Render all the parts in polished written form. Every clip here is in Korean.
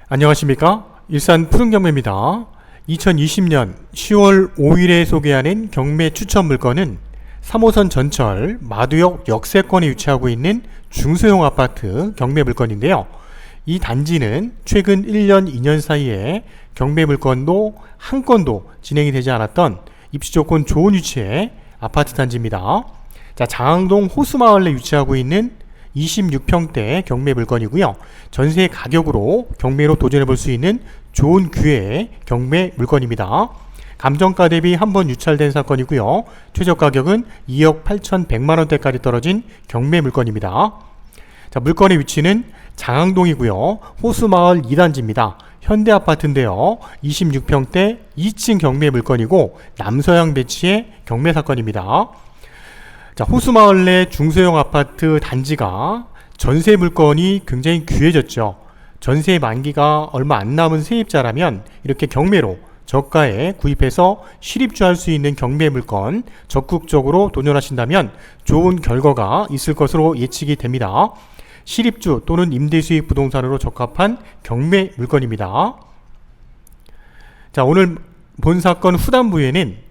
안녕하십니까? 일산 푸른경매입니다. 2020년 10월 5일에 소개하는 경매 추천 물건은 3호선 전철 마두역 역세권에 위치하고 있는 중소형 아파트 경매 물건인데요. 이 단지는 최근 1년, 2년 사이에 경매 물건도 한 건도 진행이 되지 않았던 입지 조건 좋은 위치의 아파트 단지입니다. 장항동 호수마을에 위치하고 있는 26평대 경매 물건이고요. 전세 가격으로 경매로 도전해 볼 수 있는 좋은 기회의 경매 물건입니다. 감정가 대비 한번 유찰된 사건이고요. 최저 가격은 2억 8,100만원대까지 떨어진 경매 물건입니다. 물건의 위치는 장항동이고요. 호수마을 2단지입니다. 현대아파트인데요. 26평대 2층 경매 물건이고 남서양 배치의 경매 사건입니다. 호수마을 내 중소형 아파트 단지가 전세 물건이 굉장히 귀해졌죠. 전세 만기가 얼마 안 남은 세입자라면 이렇게 경매로 저가에 구입해서 실입주할 수 있는 경매 물건 적극적으로 도전하신다면 좋은 결과가 있을 것으로 예측이 됩니다. 실입주 또는 임대수익 부동산으로 적합한 경매 물건입니다. 오늘 본 사건 후단부에는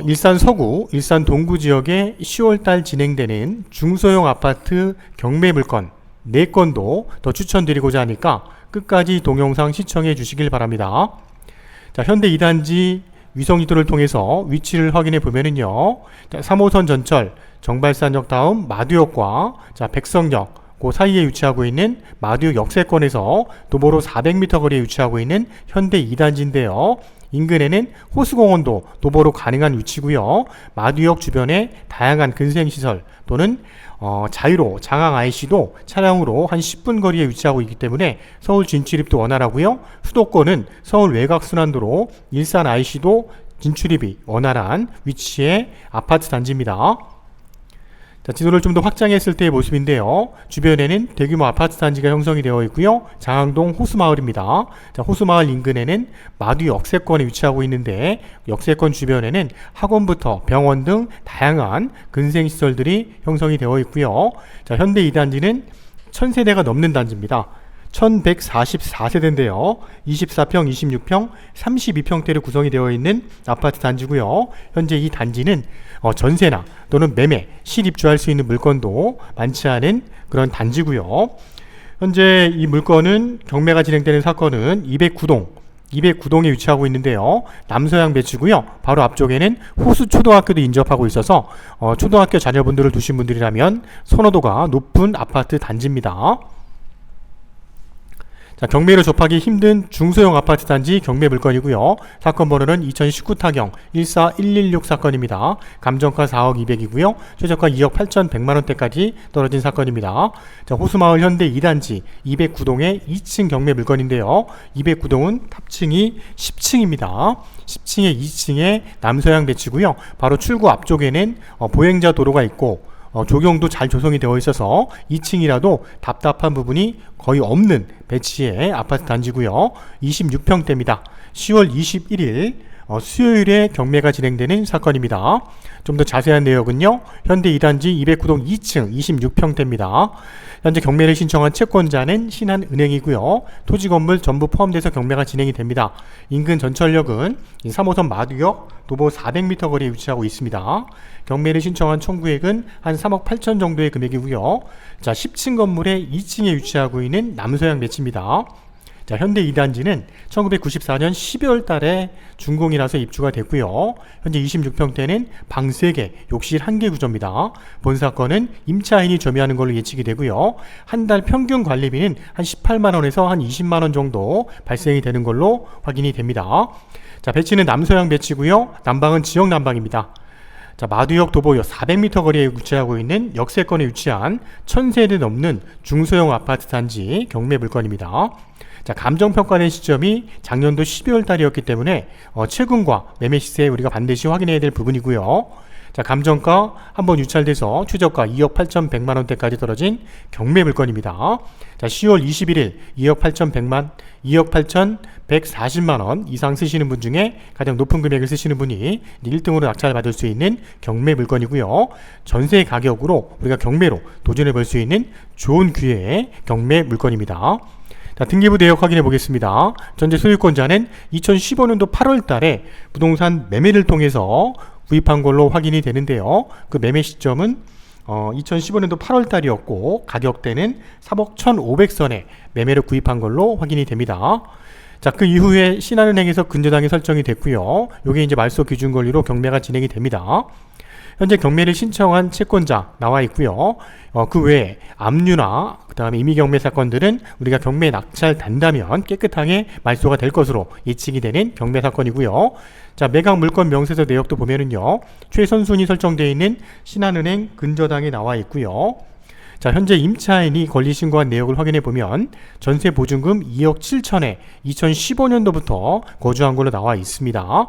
일산 서구, 일산 동구 지역에 10월달 진행되는 중소형 아파트 경매 물건 4건도 더 추천드리고자 하니까 끝까지 동영상 시청해 주시길 바랍니다. 현대 2단지 위성지도를 통해서 위치를 확인해 보면은요, 3호선 전철 정발산역 다음 마두역과 백성역 그 사이에 위치하고 있는 마두역 역세권에서 도보로 400m 거리에 위치하고 있는 현대 2단지인데요. 인근에는 호수공원도 도보로 가능한 위치고요. 마두역 주변에 다양한 근생시설 또는 자유로 장항 IC도 차량으로 한 10분 거리에 위치하고 있기 때문에 서울 진출입도 원활하고요. 수도권은 서울 외곽순환도로 일산 IC도 진출입이 원활한 위치의 아파트 단지입니다. 지도를 좀 더 확장했을 때의 모습인데요. 주변에는 대규모 아파트 단지가 형성이 되어 있고요. 장항동 호수마을입니다. 호수마을 인근에는 마두 역세권에 위치하고 있는데 역세권 주변에는 학원부터 병원 등 다양한 근생시설들이 형성이 되어 있고요. 현대 2단지는 1000세대가 넘는 단지입니다. 1144세대인데요. 24평, 26평, 32평대로 구성이 되어 있는 아파트 단지고요. 현재 이 단지는 전세나 또는 매매, 실입주할 수 있는 물건도 많지 않은 그런 단지고요. 현재 이 물건은 경매가 진행되는 사건은 209동에 위치하고 있는데요. 남서양 배치고요. 바로 앞쪽에는 호수초등학교도 인접하고 있어서 초등학교 자녀분들을 두신 분들이라면 선호도가 높은 아파트 단지입니다. 경매로 접하기 힘든 중소형 아파트 단지 경매 물건이고요. 사건 번호는 2019 타경 14116 사건입니다. 감정가 4억 200이고요. 최저가 2억 8,100만원대까지 떨어진 사건입니다. 호수마을 현대 2단지 209동의 2층 경매 물건인데요. 209동은 탑층이 10층입니다. 10층에 2층에 남서양 배치고요. 바로 출구 앞쪽에는 보행자 도로가 있고 조경도 잘 조성이 되어 있어서 2층이라도 답답한 부분이 거의 없는 배치의 아파트 단지고요. 26평대입니다. 10월 21일 수요일에 경매가 진행되는 사건입니다. 좀 더 자세한 내역은요. 현대 2단지 209동 2층 26평대입니다. 현재 경매를 신청한 채권자는 신한은행이고요. 토지건물 전부 포함돼서 경매가 진행이 됩니다. 인근 전철역은 3호선 마두역 도보 400m 거리에 위치하고 있습니다. 경매를 신청한 청구액은 한 3억 8천 정도의 금액이고요. 10층 건물의 2층에 위치하고 있는 남서양 배치입니다. 현대 2단지는 1994년 12월 달에 준공이라서 입주가 됐고요. 현재 26평대는 방 3개, 욕실 1개 구조입니다. 본 사건은 임차인이 점유하는 걸로 예측이 되고요. 한 달 평균 관리비는 한 18만원에서 한 20만원 정도 발생이 되는 걸로 확인이 됩니다. 배치는 남서양 배치고요. 난방은 지역 난방입니다. 마두역 도보역 400m 거리에 위치하고 있는 역세권에 위치한 1000세대 넘는 중소형 아파트 단지 경매 물건입니다. 감정평가된 시점이 작년도 12월 달이었기 때문에 최근과 매매 시세 우리가 반드시 확인해야 될 부분이고요. 감정가 한번 유찰돼서 최저가 2억 8,100만원대까지 떨어진 경매 물건입니다. 10월 21일 2억 8,140만원 이상 쓰시는 분 중에 가장 높은 금액을 쓰시는 분이 1등으로 낙찰을 받을 수 있는 경매 물건이고요. 전세 가격으로 우리가 경매로 도전해 볼 수 있는 좋은 기회의 경매 물건입니다. 자, 등기부 내역 확인해 보겠습니다. 전체 소유권자는 2015년도 8월 달에 부동산 매매를 통해서 구입한 걸로 확인이 되는데요. 그 매매 시점은 2015년도 8월 달이었고 가격대는 3억 1,500선에 매매로 구입한 걸로 확인이 됩니다. 자, 그 이후에 신한은행에서 근저당이 설정이 됐고요. 요게 이제 말소 기준 권리로 경매가 진행이 됩니다. 현재 경매를 신청한 채권자 나와 있고요. 그 외에 압류나 그 다음에 임의경매 사건들은 우리가 경매 낙찰 단다면 깨끗하게 말소가 될 것으로 예측이 되는 경매 사건이고요. 자, 매각 물건 명세서 내역도 보면은요, 최선순위 설정되어 있는 신한은행 근저당이 나와 있고요. 자, 현재 임차인이 권리 신고한 내역을 확인해 보면 전세 보증금 2억 7천에 2015년도부터 거주한 걸로 나와 있습니다.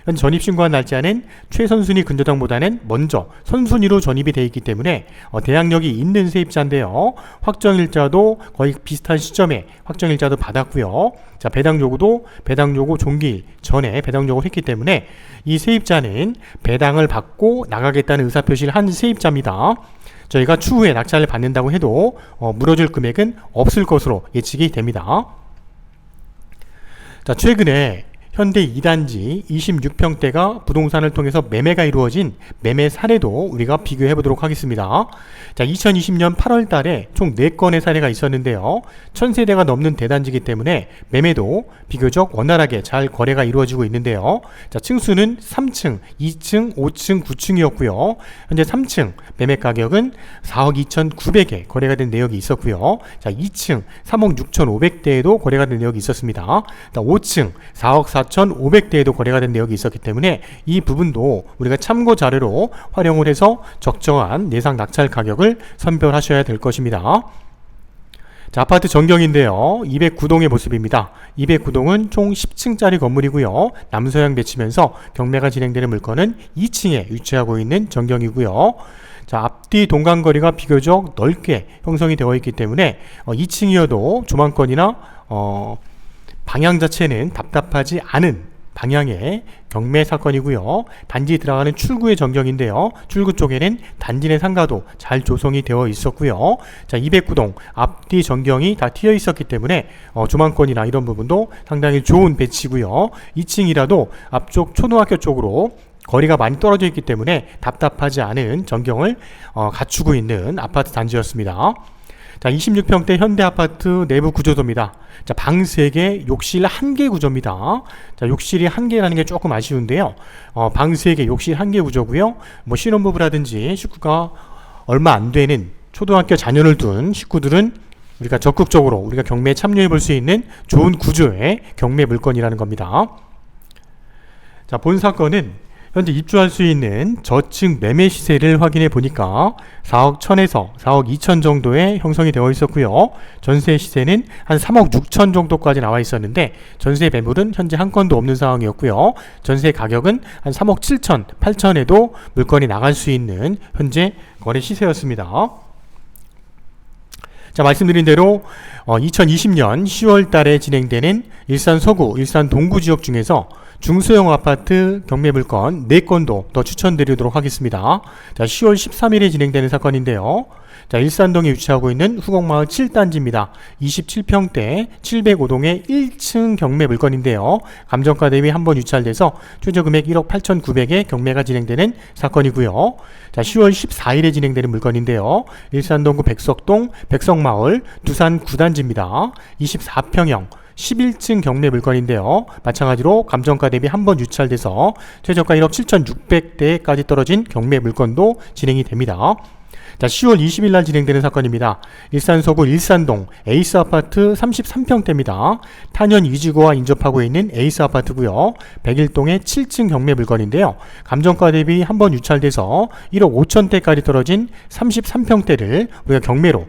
현 전입 신고한 날짜는 최선순위 근저당보다는 먼저 선순위로 전입이 되어 있기 때문에 대항력이 있는 세입자인데요. 확정일자도 거의 비슷한 시점에 확정일자도 받았고요. 자, 배당 요구 종기 전에 배당 요구를 했기 때문에 이 세입자는 배당을 받고 나가겠다는 의사표시를 한 세입자입니다. 저희가 추후에 낙찰을 받는다고 해도 물어줄 금액은 없을 것으로 예측이 됩니다. 자, 최근에 현대 2단지 26평대가 부동산을 통해서 매매가 이루어진 매매 사례도 우리가 비교해 보도록 하겠습니다. 자, 2020년 8월 달에 총 4건의 사례가 있었는데요. 1000세대가 넘는 대단지이기 때문에 매매도 비교적 원활하게 잘 거래가 이루어지고 있는데요. 자, 층수는 3층, 2층, 5층, 9층이었고요. 현재 3층 매매 가격은 4억 2,900에 거래가 된 내역이 있었고요. 자, 2층 3억 6,500대에도 거래가 된 내역이 있었습니다. 5층 4억 4,500대에도 거래가 된 내역이 있었기 때문에 이 부분도 우리가 참고 자료로 활용을 해서 적정한 예상 낙찰 가격을 선별하셔야 될 것입니다. 자, 아파트 전경인데요. 209동의 모습입니다. 209동은 총 10층짜리 건물이고요. 남서향 배치면서 경매가 진행되는 물건은 2층에 위치하고 있는 전경이고요. 자, 앞뒤 동간거리가 비교적 넓게 형성이 되어 있기 때문에 2층이어도 조망권이나 방향 자체는 답답하지 않은 방향의 경매 사건이고요. 단지 들어가는 출구의 전경인데요. 출구 쪽에는 단지 내 상가도 잘 조성이 되어 있었고요. 자, 209동 앞뒤 전경이 다 튀어 있었기 때문에 조망권이나 이런 부분도 상당히 좋은 배치고요. 2층이라도 앞쪽 초등학교 쪽으로 거리가 많이 떨어져 있기 때문에 답답하지 않은 전경을 갖추고 있는 아파트 단지였습니다. 자, 26평대 현대아파트 내부 구조도입니다. 자, 방 3개, 욕실 1개 구조입니다. 자, 욕실이 1개라는 게 조금 아쉬운데요. 방 3개, 욕실 1개 구조고요. 뭐 신혼부부라든지 식구가 얼마 안 되는 초등학교 자녀를 둔 식구들은 우리가 적극적으로 우리가 경매에 참여해 볼 수 있는 좋은 구조의 경매 물건이라는 겁니다. 자, 본 사건은 현재 입주할 수 있는 저층 매매 시세를 확인해 보니까 4억 1천에서 4억 2천 정도에 형성이 되어 있었고요. 전세 시세는 한 3억 6천 정도까지 나와 있었는데 전세 매물은 현재 한 건도 없는 상황이었고요. 전세 가격은 한 3억 7천, 8천에도 물건이 나갈 수 있는 현재 거래 시세였습니다. 자, 말씀드린 대로 2020년 10월 달에 진행되는 일산 서구, 일산 동구 지역 중에서 중소형 아파트 경매 물건 4건도 더 추천드리도록 하겠습니다. 자, 10월 13일에 진행되는 사건인데요. 자, 일산동에 위치하고 있는 후곡마을 7단지입니다. 27평대 705동의 1층 경매 물건인데요. 감정가 대비 한번 유찰돼서 최저금액 1억 8,900에 경매가 진행되는 사건이고요. 자, 10월 14일에 진행되는 물건인데요. 일산동구 백석동 백석마을 두산 9단지입니다. 24평형 11층 경매 물건인데요. 마찬가지로 감정가 대비 한번 유찰돼서 최저가 1억 7,600대까지 떨어진 경매 물건도 진행이 됩니다. 자, 10월 20일 날 진행되는 사건입니다. 일산 서구 일산동 에이스 아파트 33평대입니다. 탄현 이지구와 인접하고 있는 에이스 아파트고요. 101동의 7층 경매 물건인데요. 감정가 대비 한번 유찰돼서 1억 5천대까지 떨어진 33평대를 우리가 경매로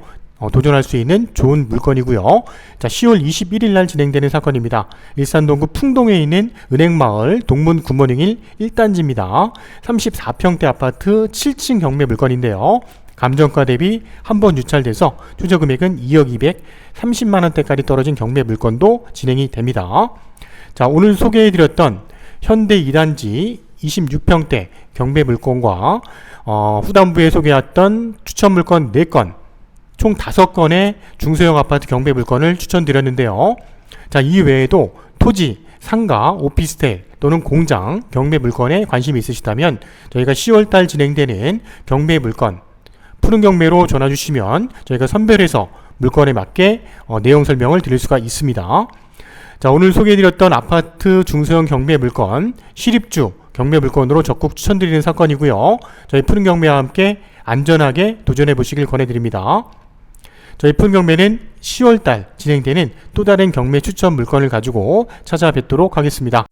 도전할 수 있는 좋은 물건이고요. 자, 10월 21일 날 진행되는 사건입니다. 일산동구 풍동에 있는 은행마을 동문 굿모닝 1단지입니다. 34평대 아파트 7층 경매 물건인데요. 감정가 대비 한번 유찰돼서 최저금액은 2억 230만원대까지 떨어진 경매 물건도 진행이 됩니다. 자, 오늘 소개해드렸던 현대 2단지 26평대 경매 물건과 후단부에 소개했던 추천 물건 4건 총 5건의 중소형 아파트 경매 물건을 추천드렸는데요. 자, 이 외에도 토지, 상가, 오피스텔 또는 공장 경매 물건에 관심이 있으시다면 저희가 10월달 진행되는 경매 물건 푸른 경매로 전화 주시면 저희가 선별해서 물건에 맞게 내용 설명을 드릴 수가 있습니다. 자, 오늘 소개해드렸던 아파트 중소형 경매 물건 실입주 경매 물건으로 적극 추천드리는 사건이고요. 저희 푸른 경매와 함께 안전하게 도전해 보시길 권해드립니다. 저희 푸른 경매는 10월달 진행되는 또 다른 경매 추천 물건을 가지고 찾아뵙도록 하겠습니다.